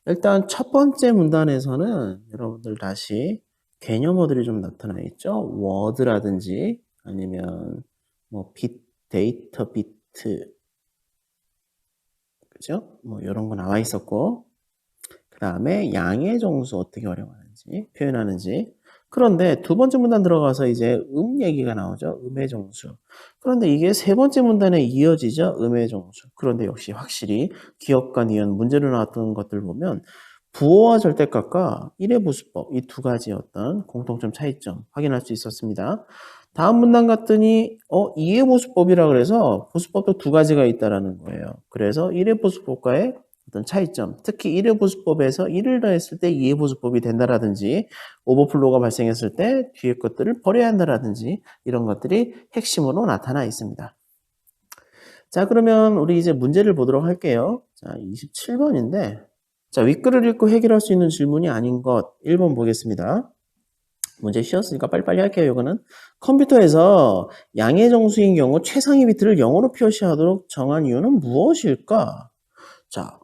일단 첫 번째 문단에서는 여러분들 다시 개념어들이 좀 나타나 있죠. 워드라든지 아니면 뭐 데이터 비트, 그죠? 뭐 이런 거 나와 있었고, 그 다음에 양의 정수 어떻게 활용하는지 표현하는지. 그런데 두 번째 문단 들어가서 이제 얘기가 나오죠. 음의 정수. 그런데 이게 세 번째 문단에 이어지죠. 음의 정수. 그런데 역시 확실히 기억과 니은 문제로 나왔던 것들 보면 부호와 절대값과 일의 보수법 이 두 가지 어떤 공통점 차이점 확인할 수 있었습니다. 다음 문단 갔더니 이의 보수법이라 그래서 보수법도 두 가지가 있다라는 거예요. 그래서 일의 보수법과의 어떤 차이점, 특히 1의 보수법에서 1을 더했을 때 2의 보수법이 된다라든지 오버플로우가 발생했을 때 뒤에 것들을 버려야 한다라든지 이런 것들이 핵심으로 나타나 있습니다. 자, 그러면 우리 이제 문제를 보도록 할게요. 자, 27번인데 자, 윗글을 읽고 해결할 수 있는 질문이 아닌 것 1번 보겠습니다. 문제 쉬웠으니까 빨리빨리 할게요. 이거는 컴퓨터에서 양의 정수인 경우 최상위 비트를 0으로 표시하도록 정한 이유는 무엇일까? 자,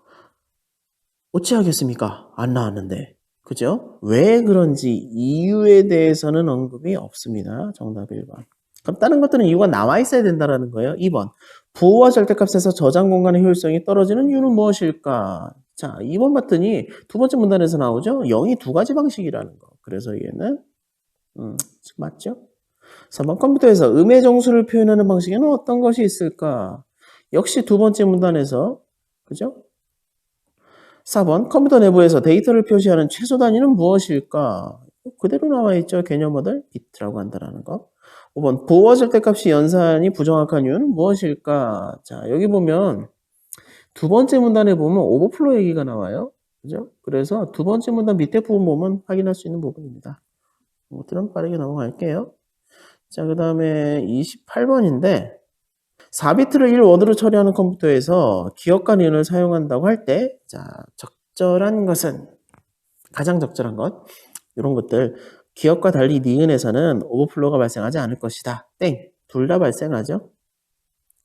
어찌하겠습니까? 안 나왔는데. 그죠? 왜 그런지 이유에 대해서는 언급이 없습니다. 정답 1번. 그럼 다른 것들은 이유가 나와 있어야 된다는 거예요. 2번. 부호와 절대값에서 저장 공간의 효율성이 떨어지는 이유는 무엇일까? 자, 2번 봤더니 두 번째 문단에서 나오죠? 0이 두 가지 방식이라는 거. 그래서 얘는 맞죠? 3번 컴퓨터에서 음의 정수를 표현하는 방식에는 어떤 것이 있을까? 역시 두 번째 문단에서 그죠? 4번 컴퓨터 내부에서 데이터를 표시하는 최소 단위는 무엇일까? 그대로 나와 있죠. 개념어들 비트라고 한다는 거. 5번 부호와 절대값이 연산이 부정확한 이유는 무엇일까? 자, 여기 보면 두 번째 문단에 보면 오버플로 얘기가 나와요. 그죠? 그래서 두 번째 문단 밑에 부분 보면 확인할 수 있는 부분입니다. 이것들은 빠르게 넘어갈게요. 자, 그 다음에 28번인데 4비트를 1워드로 처리하는 컴퓨터에서 기억과 니은을 사용한다고 할 때, 자, 적절한 것은, 가장 적절한 것, 이런 것들, 기억과 달리 니은에서는 오버플로우가 발생하지 않을 것이다. 땡! 둘 다 발생하죠.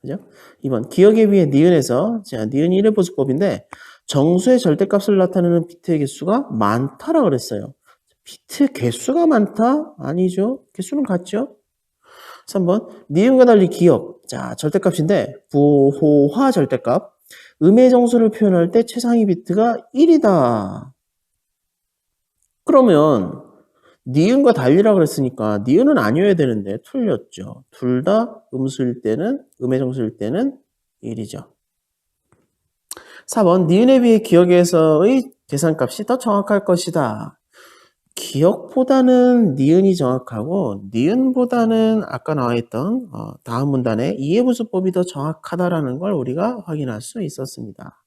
그죠? 2번, 기억에 비해 니은에서, 자, 니은 1의 보수법인데, 정수의 절대값을 나타내는 비트의 개수가 많다라고 그랬어요. 비트 개수가 많다? 아니죠. 개수는 같죠? 3번 니은과 달리 기억. 자, 절대값인데 부호화 절대값. 음의 정수를 표현할 때 최상위 비트가 1이다. 그러면 니은과 달리라 그랬으니까 니은은 아니어야 되는데 틀렸죠. 둘 다 음수일 때는 음의 정수일 때는 1이죠. 4번 니은에 비해 기억에서의 계산값이 더 정확할 것이다. 기억보다는 니은이 정확하고 니은보다는 아까 나와 있던 다음 문단의 이해부수법이 더 정확하다라는 걸 우리가 확인할 수 있었습니다.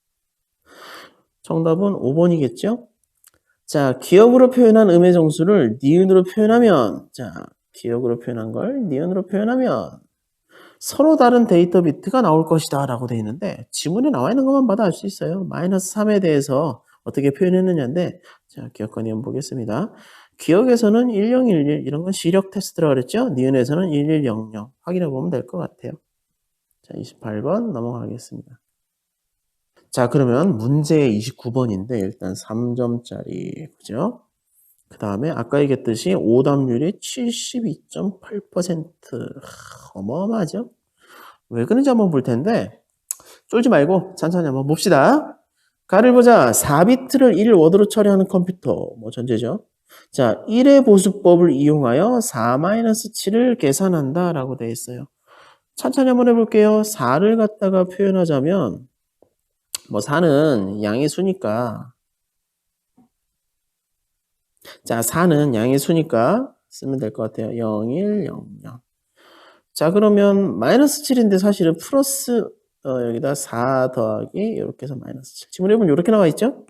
정답은 5번이겠죠? 자, 기억으로 표현한 음의 정수를 니은으로 표현하면 자, 기억으로 표현한 걸 니은으로 표현하면 서로 다른 데이터 비트가 나올 것이다 라고 되어 있는데 지문에 나와 있는 것만 봐도 알 수 있어요. 마이너스 3에 대해서 어떻게 표현했느냐인데 자, 기억과 니은 보겠습니다. 기억에서는 1011 이런 건 시력 테스트라고 그랬죠. 니은에서는 1100 확인해 보면 될 것 같아요. 자, 28번 넘어가겠습니다. 자, 그러면 문제 29번인데 일단 3점짜리 그죠? 그 다음에 아까 얘기했듯이 오답률이 72.8%. 어마어마하죠? 왜 그런지 한번 볼 텐데 쫄지 말고 천천히 한번 봅시다. 가를 보자. 4비트를 1워드로 처리하는 컴퓨터. 뭐 전제죠. 자, 1의 보수법을 이용하여 4-7을 계산한다 라고 되어 있어요. 천천히 한번 해볼게요. 4를 갖다가 표현하자면 뭐 4는 양의 수니까 자, 4는 양의 수니까 쓰면 될 것 같아요. 0, 1, 0, 0. 자, 그러면 마이너스 7인데 사실은 플러스 여기다 4 더하기 이렇게 해서 마이너스 7. 지문에 보면 이렇게 나와 있죠?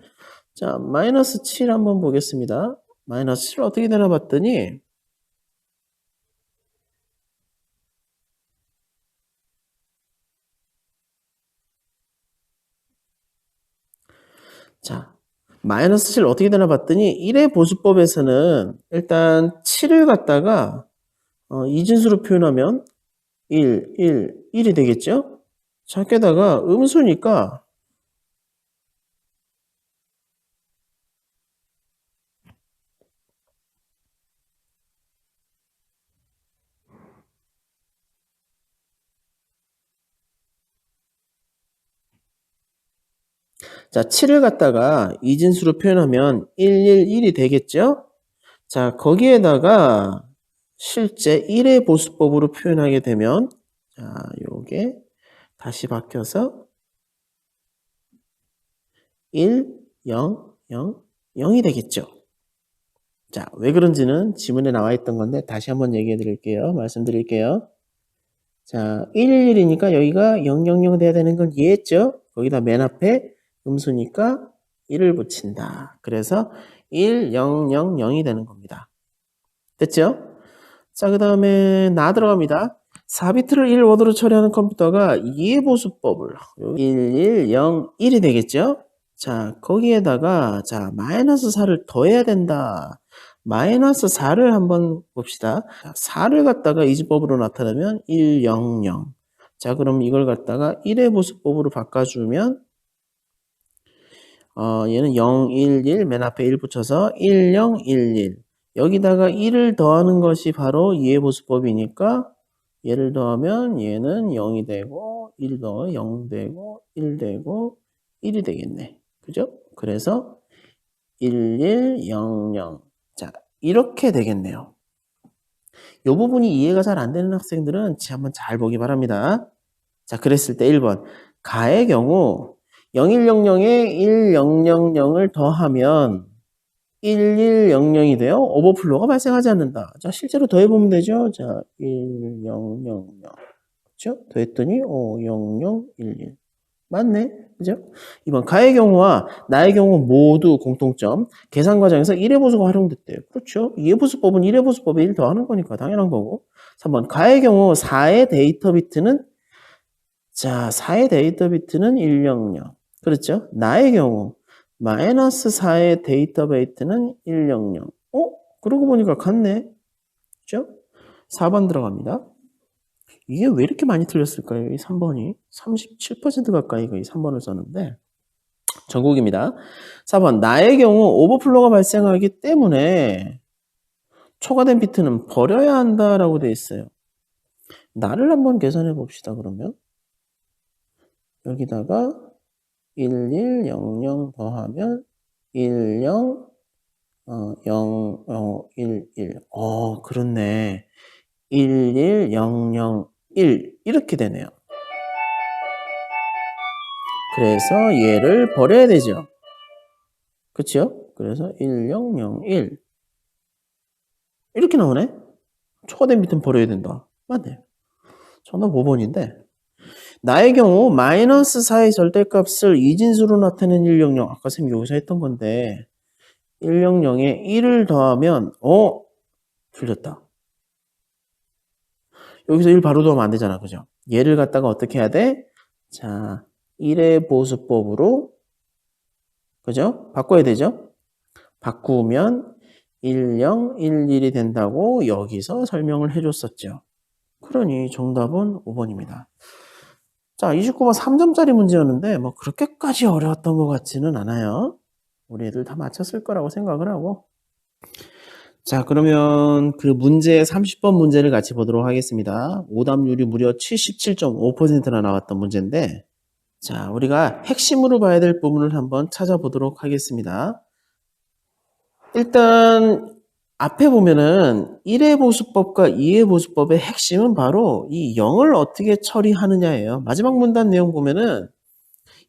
자, 마이너스 7 한번 보겠습니다. 마이너스 7 어떻게 되나 봤더니 자, 마이너스 7 어떻게 되나 봤더니 1의 보수법에서는 일단 7을 갖다가 이진수로 표현하면 1이 되겠죠? 자, 게다가 음수니까 자, 7을 갖다가 이진수로 표현하면 111이 되겠죠? 자, 거기에다가 실제 1의 보수법으로 표현하게 되면 자, 요게 다시 바뀌어서 1, 0, 0, 0이 되겠죠. 자, 왜 그런지는 지문에 나와 있던 건데 다시 한번 얘기해 드릴게요. 말씀드릴게요. 자, 111이니까 여기가 000 돼야 되는 건 이해했죠? 거기다 맨 앞에 음수니까 1을 붙인다. 그래서 1000이 되는 겁니다. 됐죠? 자, 그 다음에 나 들어갑니다. 4비트를 1워드로 처리하는 컴퓨터가 이해보수법을 1101이 되겠죠? 자, 거기에다가 자 마이너스 4를 더해야 된다. 마이너스 4를 한번 봅시다. 4를 갖다가 이지법으로 나타내면 100. 자, 그럼 이걸 갖다가 1의 보수법으로 바꿔주면 얘는 011 맨 앞에 1 붙여서 1011 여기다가 1을 더하는 것이 바로 2의 보수법이니까 얘를 더하면 얘는 0이 되고 1 더하 0 되고 1 되고 1이 되겠네. 그죠? 그래서 1100 자, 이렇게 되겠네요. 이 부분이 이해가 잘 안 되는 학생들은 한번 잘 보기 바랍니다. 자, 그랬을 때 1번 가의 경우 0100에 1000을 더하면 1100이 돼요. 오버플로가 발생하지 않는다. 자, 실제로 더해보면 되죠. 자, 1000. 그렇죠? 더했더니 0011. 맞네. 그죠? 이번 가의 경우와 나의 경우 모두 공통점. 계산 과정에서 1의 보수가 활용됐대요. 그렇죠? 2의 보수법은 1의 보수법에 1 더하는 거니까 당연한 거고. 3번 가의 경우 4의 데이터 비트는 자, 4의 데이터 비트는 100. 그렇죠? 나의 경우 마이너스 4의 데이터 비트는 100. 그러고 보니까 같네. 그죠? 4번 들어갑니다. 이게 왜 이렇게 많이 틀렸을까요? 이 3번이 37% 가까이가 이 3번을 썼는데 전국입니다. 4번 나의 경우 오버플로가 발생하기 때문에 초과된 비트는 버려야 한다라고 되어 있어요. 나를 한번 계산해 봅시다. 그러면 여기다가 1100 더하면 10 0 11 그렇네. 11001 이렇게 되네요. 그래서 얘를 버려야 되죠. 그쵸? 그래서 1001 이렇게 나오네. 초과된 비트는 버려야 된다. 맞네. 정답 5번인데 나의 경우 마이너스 4의 절대값을 이진수로 나타낸 100 아까 쌤 여기서 했던 건데 100에 1을 더하면 틀렸다. 여기서 1 바로 더하면 안 되잖아. 그죠? 얘를 갖다가 어떻게 해야 돼? 자, 1의 보수법으로 그죠? 바꿔야 되죠? 바꾸면 1011이 된다고 여기서 설명을 해줬었죠. 그러니 정답은 5번입니다. 자, 29번 3점짜리 문제였는데 뭐 그렇게까지 어려웠던 것 같지는 않아요. 우리 애들 다 맞췄을 거라고 생각을 하고. 자, 그러면 그 문제 30번 문제를 같이 보도록 하겠습니다. 오답률이 무려 77.5%나 나왔던 문제인데 자, 우리가 핵심으로 봐야 될 부분을 한번 찾아보도록 하겠습니다. 일단 앞에 보면은 1의 보수법과 2의 보수법의 핵심은 바로 이 0을 어떻게 처리하느냐예요. 마지막 문단 내용 보면은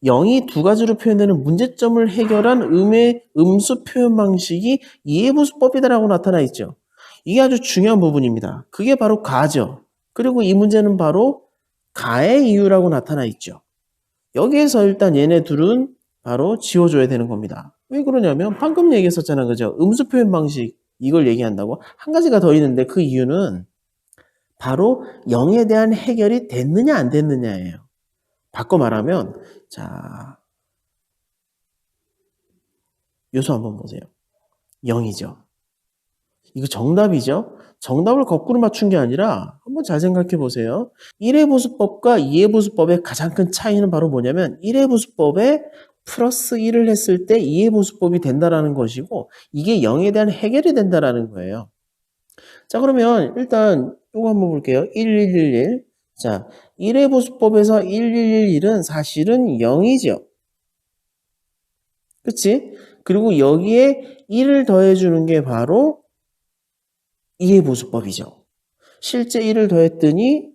0이 두 가지로 표현되는 문제점을 해결한 음수 표현 방식이 2의 보수법이다라고 나타나 있죠. 이게 아주 중요한 부분입니다. 그게 바로 가죠. 그리고 이 문제는 바로 가의 이유라고 나타나 있죠. 여기에서 일단 얘네 둘은 바로 지워줘야 되는 겁니다. 왜 그러냐면 방금 얘기했었잖아. 그죠? 음수 표현 방식 이걸 얘기한다고 한 가지가 더 있는데 그 이유는 바로 0에 대한 해결이 됐느냐 안 됐느냐예요. 바꿔 말하면 자 요소 한번 보세요. 0이죠. 이거 정답이죠. 정답을 거꾸로 맞춘 게 아니라 한번 잘 생각해 보세요. 1의 보수법과 2의 보수법의 가장 큰 차이는 바로 뭐냐면 1의 보수법에 플러스 1을 했을 때 2의 보수법이 된다라는 것이고 이게 0에 대한 해결이 된다라는 거예요. 자, 그러면 일단 이거 한번 볼게요. 1111. 자, 1의 보수법에서 1111은 사실은 0이죠. 그치? 그리고 여기에 1을 더해주는 게 바로 이해보수법이죠. 실제 1을 더했더니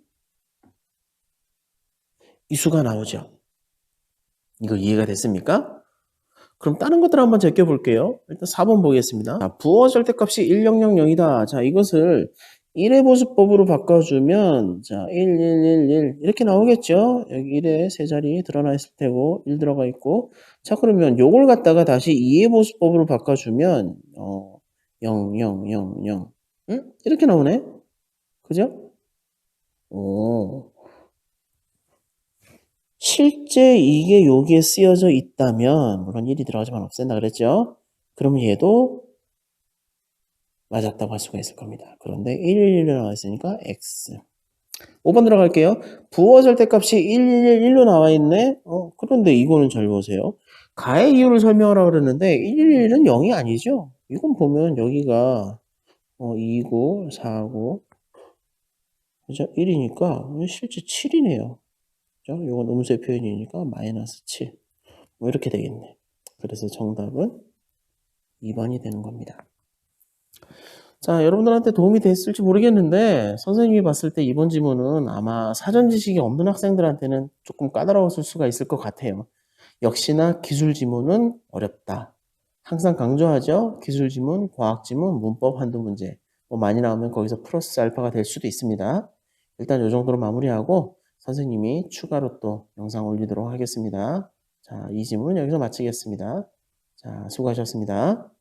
이 수가 나오죠. 이거 이해가 됐습니까? 그럼 다른 것들 한번 제껴볼게요. 일단 4번 보겠습니다. 자, 부호 절대값이 1000이다. 자, 이것을 1의 보수법으로 바꿔주면 자, 1, 1, 1, 1 이렇게 나오겠죠? 여기 1에 세 자리 드러나 있을 테고 1 들어가 있고 자, 그러면 요걸 갖다가 다시 2의 보수법으로 바꿔주면 0, 0, 0, 0 응? 이렇게 나오네? 그죠? 오. 실제 이게 여기에 쓰여져 있다면 물론 1이 들어가지만 없앤다 그랬죠? 그러면 얘도 맞았다고 할 수가 있을 겁니다. 그런데 111로 나와 있으니까 X. 5번 들어갈게요. 부호 절대값이 111로 나와 있네? 그런데 이거는 잘 보세요. 가의 이유를 설명하라고 그랬는데 111은 0이 아니죠? 이건 보면 여기가 2고 4고 그죠? 1이니까 실제 7이네요. 그죠? 이건 음수의 표현이니까 마이너스 7. 뭐 이렇게 되겠네. 그래서 정답은 2번이 되는 겁니다. 자, 여러분들한테 도움이 됐을지 모르겠는데 선생님이 봤을 때 이번 지문은 아마 사전 지식이 없는 학생들한테는 조금 까다로웠을 수가 있을 것 같아요. 역시나 기술 지문은 어렵다. 항상 강조하죠. 기술 지문, 과학 지문, 문법 한두 문제. 뭐 많이 나오면 거기서 플러스 알파가 될 수도 있습니다. 일단 이 정도로 마무리하고 선생님이 추가로 또 영상 올리도록 하겠습니다. 자, 이 지문 여기서 마치겠습니다. 자, 수고하셨습니다.